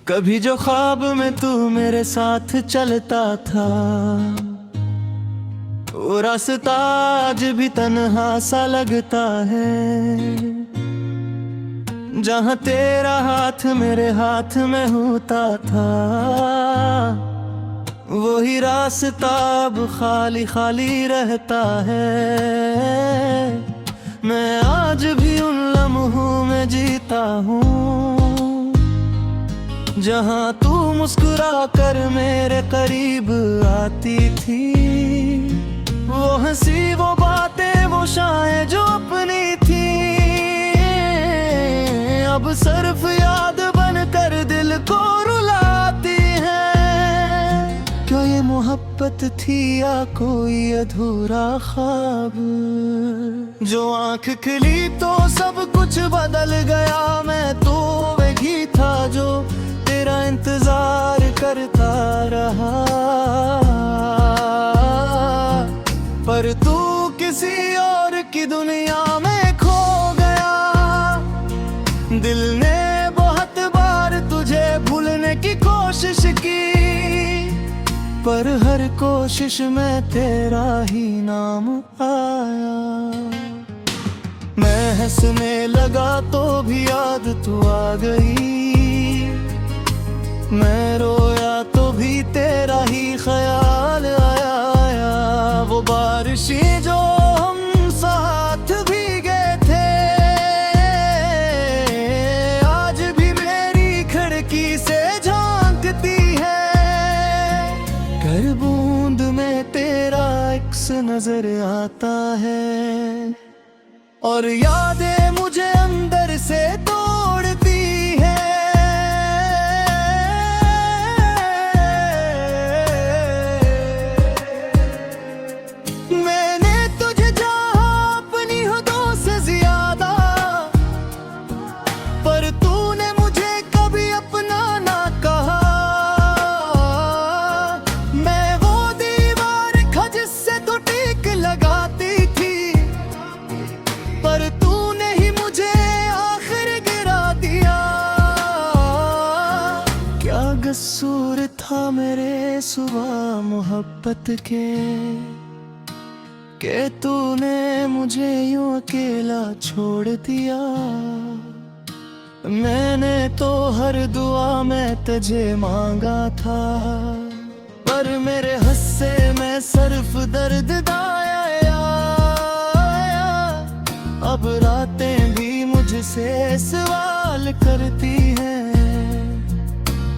कभी जो ख्वाब में तू मेरे साथ चलता था, वो रास्ता आज भी तन्हा सा लगता है। जहाँ तेरा हाथ मेरे हाथ में होता था, वही रास्ता अब खाली खाली रहता है। मैं आज भी उन लम्हों में जीता हूँ, जहाँ तू मुस्कुरा कर मेरे करीब आती थी। वो हंसी, वो बातें, वो शायें जो अपनी थी, अब सिर्फ याद बनकर दिल को रुलाती है। क्या ये मोहब्बत थी या कोई अधूरा ख्वाब? जो आंख खुली तो सब कुछ बदल गया। मैं तो वही था जो तेरा इंतजार करता रहा, पर तू किसी और की दुनिया में खो गया। दिल ने बहुत बार तुझे भूलने की कोशिश की, पर हर कोशिश में तेरा ही नाम आया। मैं हंसने लगा तो भी याद तू आ गई, मैं रोया तो भी तेरा ही ख्याल आया। वो बारिशें जो हम साथ भीगे थे, आज भी मेरी खिड़की से झांकती है। कर बूंद में तेरा अक्स नजर आता है, और यादें मुझे अंदर से तोड़ती है। कसूर था मेरे सुबह मोहब्बत के तूने मुझे यूं अकेला छोड़ दिया। मैंने तो हर दुआ में तुझे मांगा था, पर मेरे हिस्से में सिर्फ दर्द दाया। अब रातें भी मुझसे सवाल करती हैं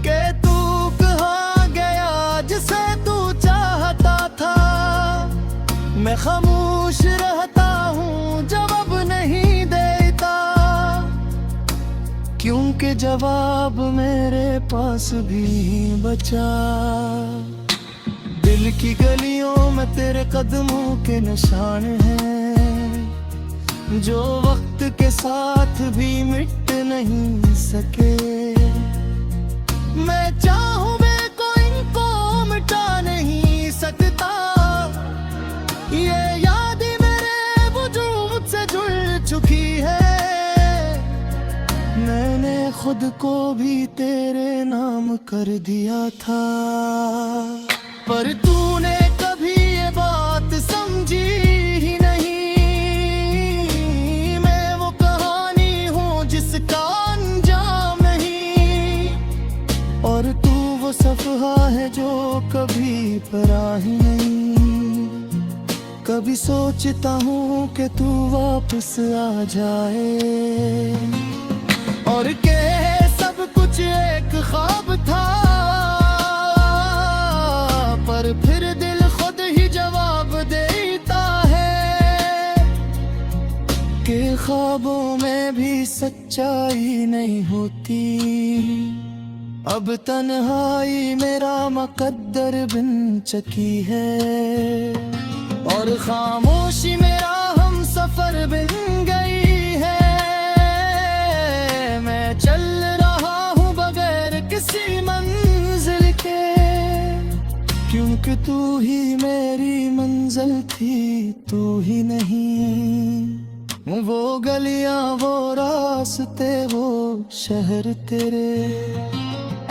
कि तू कहाँ गया जिसे तू चाहता था। मैं खामोश रहता हूँ, जवाब नहीं देता, क्योंकि जवाब मेरे पास भी बचा। दिल की गलियों में तेरे कदमों के निशान हैं, जो वक्त के साथ भी मिट नहीं सके। मैं चाहूं मैं को इनको मिटा नहीं सकता, ये याद मेरे वजूद से जुड़ चुकी है। मैंने खुद को भी तेरे नाम कर दिया था, पर तूने कभी ये बात समझी ही नहीं। मैं वो कहानी हूँ जिसका अंजाम नहीं, और तू वो सफ़हा है जो कभी परा ही नहीं। कभी सोचता हूँ कि तू वापस आ जाए, और के सब कुछ एक ख्वाब था, पर फिर दिल खुद ही जवाब देता है कि ख्वाबों में भी सच्चाई नहीं होती। अब तन्हाई मेरा मुकद्दर बिन चकी है, और खामोशी मेरा हम सफर बिन गई है। मैं चल रहा हूँ बगैर किसी मंजिल के, क्योंकि तू ही मेरी मंजिल थी, तू ही नहीं। वो गलियां, वो रास्ते, वो शहर तेरे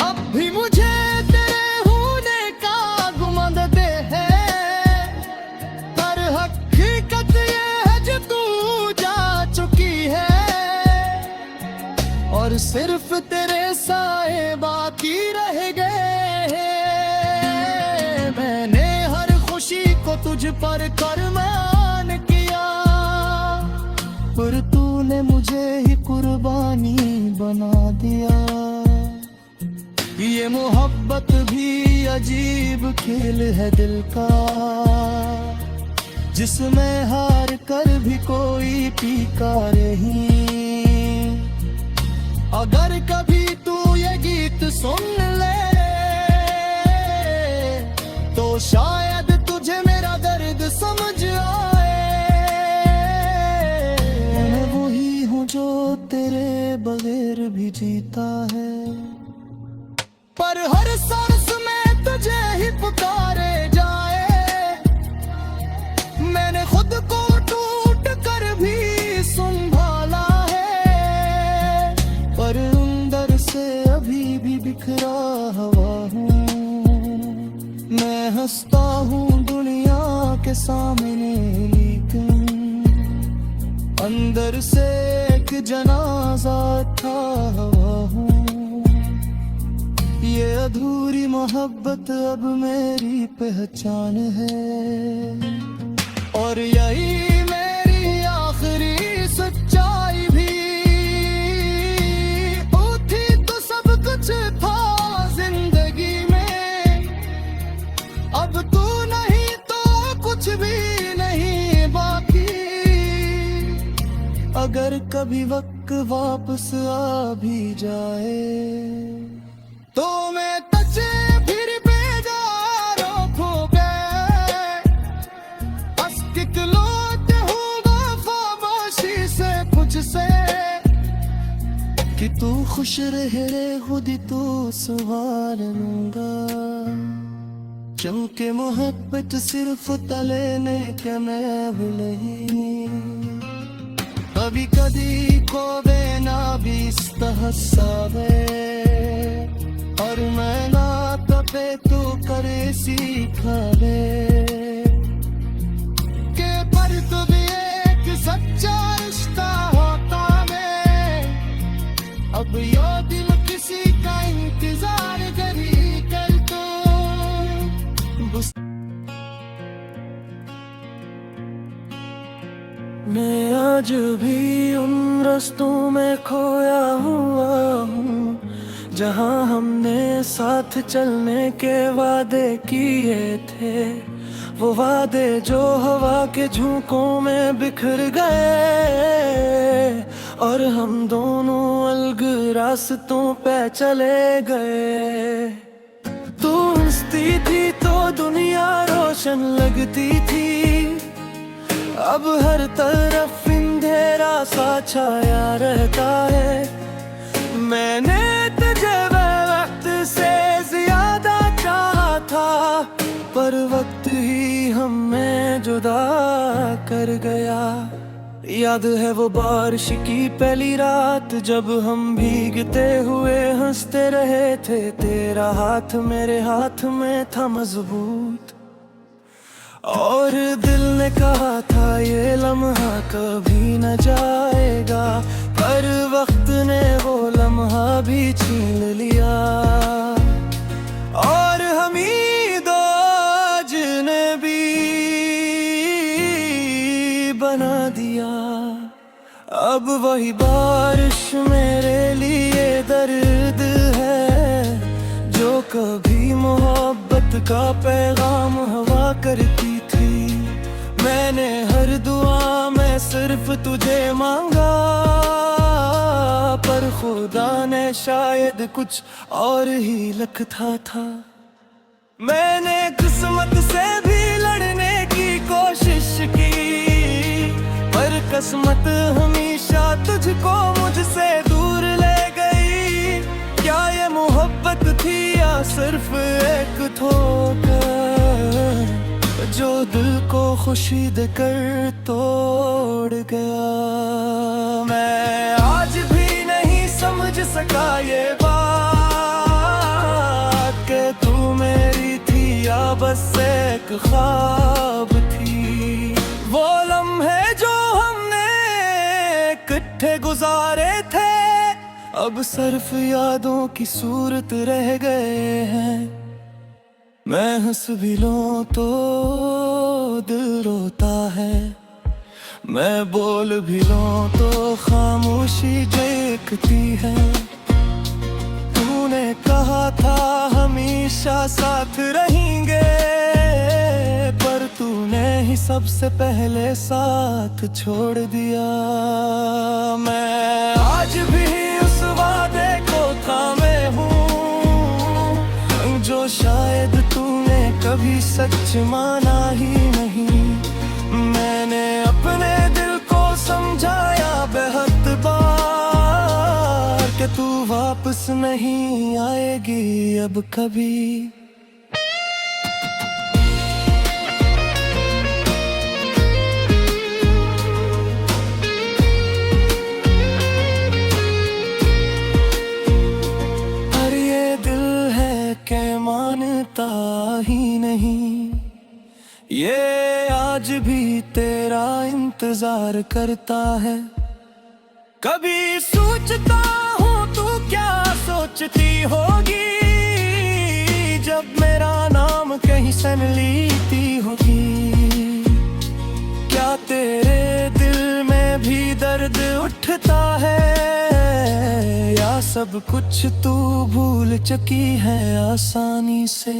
अब भी मुझे तेरे होने का गुमान दे है, पर हकीकत ये है जो तू जा चुकी है, और सिर्फ तेरे साए बाकी रह गए हैं। मैंने हर खुशी को तुझ पर कुर्बान किया, पर तूने मुझे ही कुर्बानी बना दिया। ये मोहब्बत भी अजीब खेल है दिल का, जिसमें हार कर भी कोई टीका नहीं। अगर कभी तू ये गीत सुन ले तो शायद तुझे मेरा दर्द समझ आए। मैं वही हूँ जो तेरे बगैर भी जीता है, पर हर सांस में तुझे ही पुकारे जाए। मैंने खुद को टूट कर भी संभाला है, पर अंदर से अभी भी बिखरा हुआ हूँ। मैं हंसता हूँ दुनिया के सामने, लेकिन अंदर से एक जनाजा था हुआ हूँ। ये अधूरी मोहब्बत अब मेरी पहचान है, और यही मेरी आखिरी सच्चाई भी। थी तो सब कुछ था जिंदगी में, अब तू नहीं तो कुछ भी नहीं बाकी। अगर कभी वक्त वापस आ भी जाए तो मैं तुझे फिर बेजारों खो गए। अस्तिक लौट हूँ खामोशी से मुझसे, कि तू खुश रहे खुद ही तू संवार लूंगा। चमके मोहब्बत सिर्फ तले ने क्या मैं नहीं। कभी कभी को बेना भी हसावे, और मैं ना तपे तू करे सीखा दे। के पर तू भी एक सच्चा रिश्ता होता है, अब यो दिल किसी का इंतजार करी कर तो। मैं आज भी उन रास्तों में खोया हुआ हूँ, जहाँ हमने साथ चलने के वादे किए थे। वो वादे जो हवा के झोंकों में बिखर गए, और हम दोनों अलग रास्तों पे चले गए। तू हंसती थी तो दुनिया रोशन लगती थी, अब हर तरफ अंधेरा सा छाया रहता है। मैंने तुझे वक्त से ज्यादा चाहा था, पर वक्त ही हमें जुदा कर गया। याद है वो बारिश की पहली रात, जब हम भीगते हुए हंसते रहे थे। तेरा हाथ मेरे हाथ में था मजबूत, और दिल ने कहा था ये लम्हा कभी न जाएगा, पर वक्त ने वो लम्हा भी छीन लिया। और हम ही दो अजनबी बना दिया। अब वही बारिश मेरे लिए दर्द है, जो कभी मोहब्बत का पैगाम हवा करती थी। मैंने हर दुआ में सिर्फ तुझे मांगा, पर खुदा ने शायद कुछ और ही लिखा था। मैंने किस्मत से भी लड़ने की कोशिश की, पर किस्मत हमेशा तुझको मुझसे दूर ले गई। क्या ये मोहब्बत थी या सिर्फ एक ठोकर, जो दिल को खुशी देकर तोड़ गया। मैं आज भी नहीं समझ सका ये बात, बस एक ख्वाब थी। वो लम्हे जो हमने इकट्ठे गुजारे थे, अब सिर्फ यादों की सूरत रह गए हैं। मैं हंस भी लूं तो दिल रोता है, मैं बोल भी लूं तो खामोशी देखती है। तूने कहा था हमेशा साथ रहेंगे, पर तूने ही सबसे पहले साथ छोड़ दिया। मैं आज भी उस वादे को थामे हूँ, जो शायद तूने कभी सच माना ही नहीं। मैंने अपने दिल को समझाया बेहद बार कि तू वापस नहीं आएगी अब कभी। पर ये दिल है कि मानता ही नहीं, ये आज भी तेरा इंतजार करता है। कभी सोचता हूँ तू क्या सोचती होगी, जब मेरा नाम कहीं सन लेती होगी। क्या तेरे दिल में भी दर्द उठता है, या सब कुछ तू भूल चुकी है आसानी से।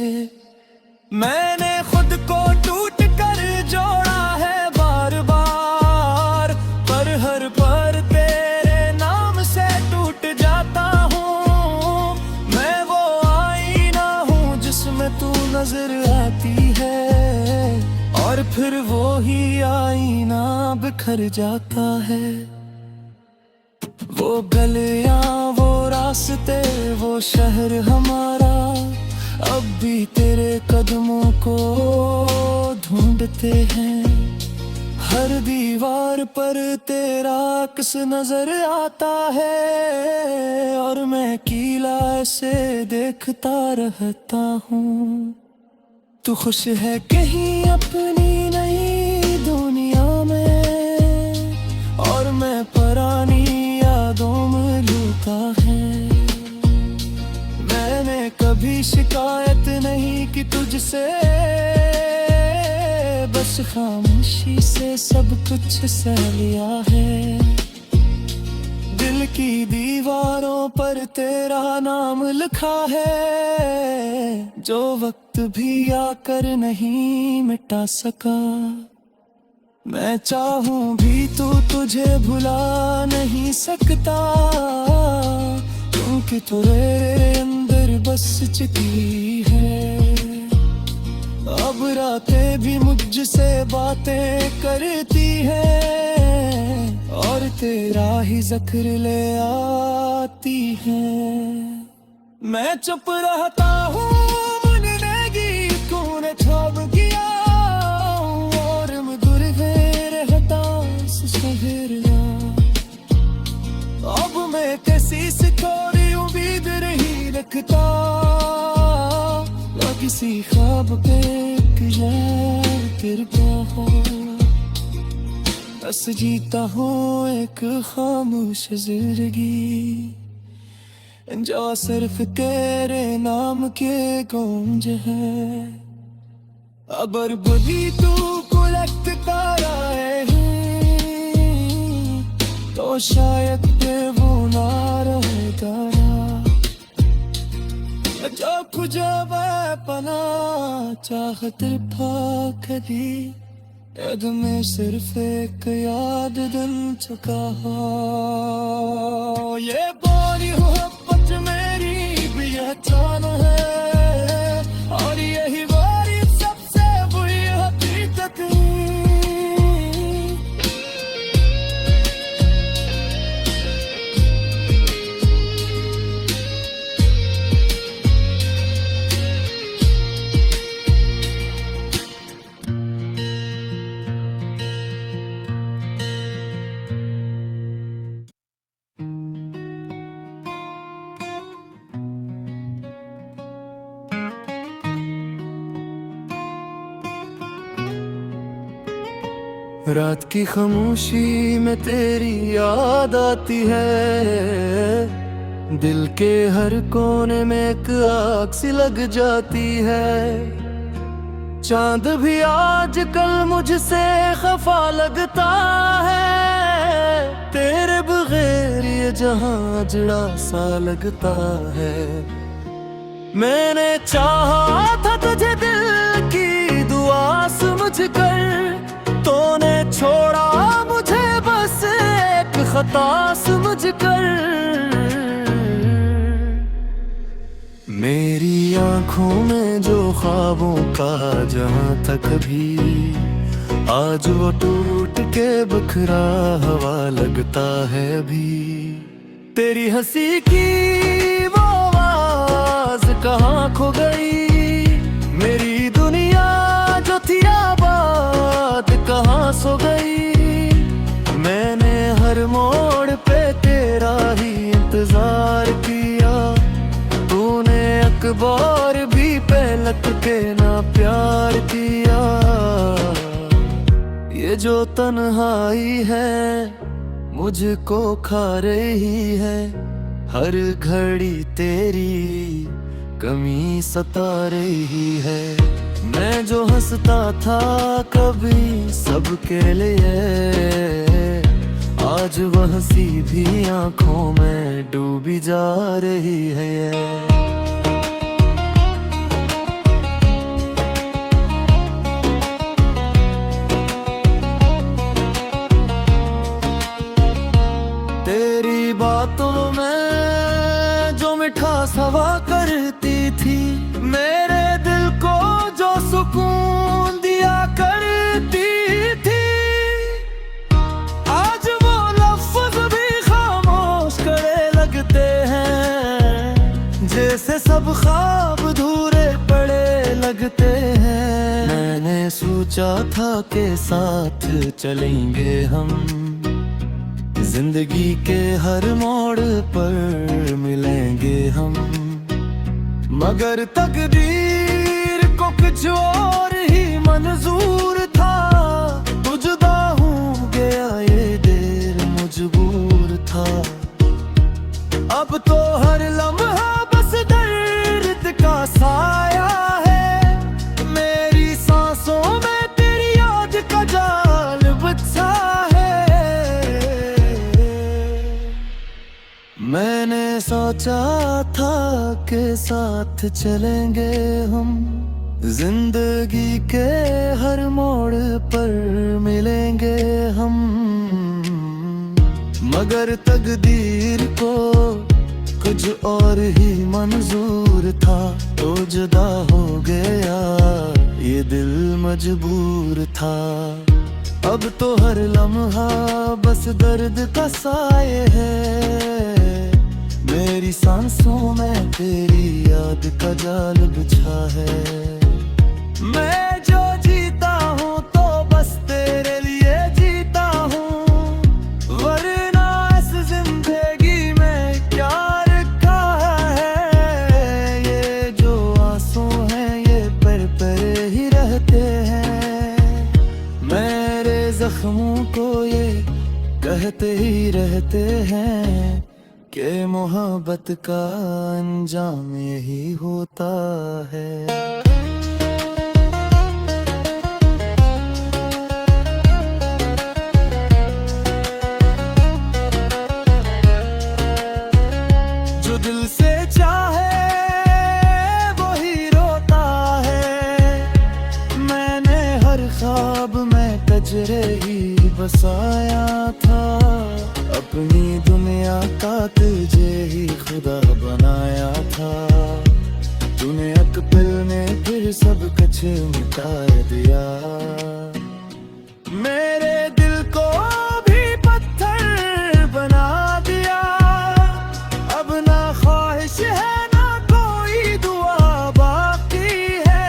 मैंने खुद को टूट कर जोड़ा है बार बार, पर हर बार तेरे नाम से टूट जाता हूँ। मैं वो आईना हूँ जिसमें तू नजर आती है, और फिर वो ही आईना बिखर जाता है। वो गलियां, वो रास्ते, वो शहर हमारा अब भी तेरे कदमों को ढूंढते हैं। हर दीवार पर तेरा अक्स नजर आता है, और मैं कीला ऐसे देखता रहता हूँ। तू खुश है कहीं अपनी नई दुनिया में, और मैं पुरानी यादों में लूटा है। मैंने कभी शिकायत नहीं की तुझसे, बस खामोशी से सब कुछ सह लिया है। दिल की दीवारों पर तेरा नाम लिखा है, जो वक्त भी आकर नहीं मिटा सका। मैं चाहूं भी तो तुझे भुला नहीं सकता, क्योंकि तेरे अंदर बस चुकी है। अब रातें भी मुझसे बातें करती है, और तेरा ही जिक्र ले आती है। मैं चुप रहता हूँ मुननेगी तूने छाप किया, और मैं दूर रहता शहरिया। अब मैं कैसी सी थोड़ी उम्मीद नहीं रखता, ना किसी ख्वाब पे कृपा हो। बस जीता हूँ एक खामोश जिंदगी, जो सिर्फ तेरे नाम के गूंज है। अगर बुद्धि तू कुलट कर आए हैं, तो शायद वो ना रहेगा। जो कुछ पना चाहत कभी, याद में सिर्फ एक याद दिल चुका हो। ये बोली मोहब्बत मेरी भी पहचान है, और यही बारी सबसे बुरी हकीकत है। रात की खामोशी में तेरी याद आती है, दिल के हर कोने में एक आग सी लग जाती है। चांद भी आजकल मुझसे खफा लगता है, तेरे बगैर ये जहां जड़ा सा लगता है। मैंने चाहा था तुझे दिल की दुआ समझ कर, तूने छोड़ा मुझे बस एक खता समझ कर। मेरी आंखों में जो ख्वाबों का जहां तक भी, आज वो टूट के बखरा हवा लगता है अभी। तेरी हंसी की वो आवाज कहाँ खो गई, मेरी दुनिया जो थी आबाद कहाँ सो गई। मैंने हर मोड़ पे तेरा ही इंतजार किया, तूने अखबार भी पलट के ना प्यार किया। ये जो तन्हाई है मुझको खा रही है, हर घड़ी तेरी कमी सता रही है। मैं जो हंसता था कभी सबके लिए, आज वह हंसी भी आंखों में डूबी जा रही है। तेरी बातों में जो मिठास हवा करती थी, मेरे दिल को जो सुकून दिया करती थी, आज वो लफ्ज़ भी खामोश करे लगते हैं, जैसे सब ख्वाब अधूरे पड़े लगते हैं। मैंने सोचा था के साथ चलेंगे हम, जिंदगी के हर मोड़ पर मिलेंगे हम, मगर तकदीर को कुछ और ही मंजूर था। तू जुदा हो गया ये देर मजबूर था, अब तो हर लम्हा बस दर्द का साया है। मेरी सांसों में तेरी याद का जाल बिछा है। मैंने सोचा था के साथ चलेंगे हम, जिंदगी के हर मोड़ पर मिलेंगे हम, मगर तकदीर को कुछ और ही मंजूर था। तो जुदा हो गया ये दिल मजबूर था, अब तो हर लम्हा बस दर्द का साए है। मेरी सांसों में तेरी याद का जाल बिछा है। मैं जो जीता हूँ तो बस तेरे लिए जीता हूँ, वरना इस जिंदगी में क्या रखा है। ये जो आंसू हैं ये पर ही रहते हैं, मेरे जख्मों को ये कहते ही रहते हैं कि मोहब्बत का अंजाम यही होता है। जो दिल से चाहे वही रोता है, मैंने हर ख्वाब में कजरे ही बसाया था। अपनी दुनिया का तुझे ही खुदा बनाया था, तूने एक पल में फिर सब कुछ मिटा दिया। मेरे दिल को भी पत्थर बना दिया, अब ना ख्वाहिश है ना कोई दुआ बाकी है।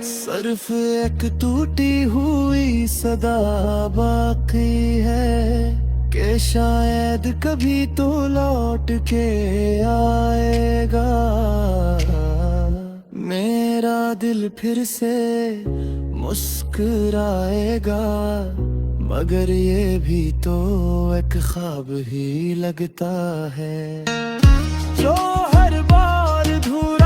सिर्फ एक टूटी हुई सदा बाकी है कि शायद कभी तो लौट के आएगा। मेरा दिल फिर से मुस्कुराएगा, मगर ये भी तो एक ख्वाब ही लगता है जो हर बार अधूरा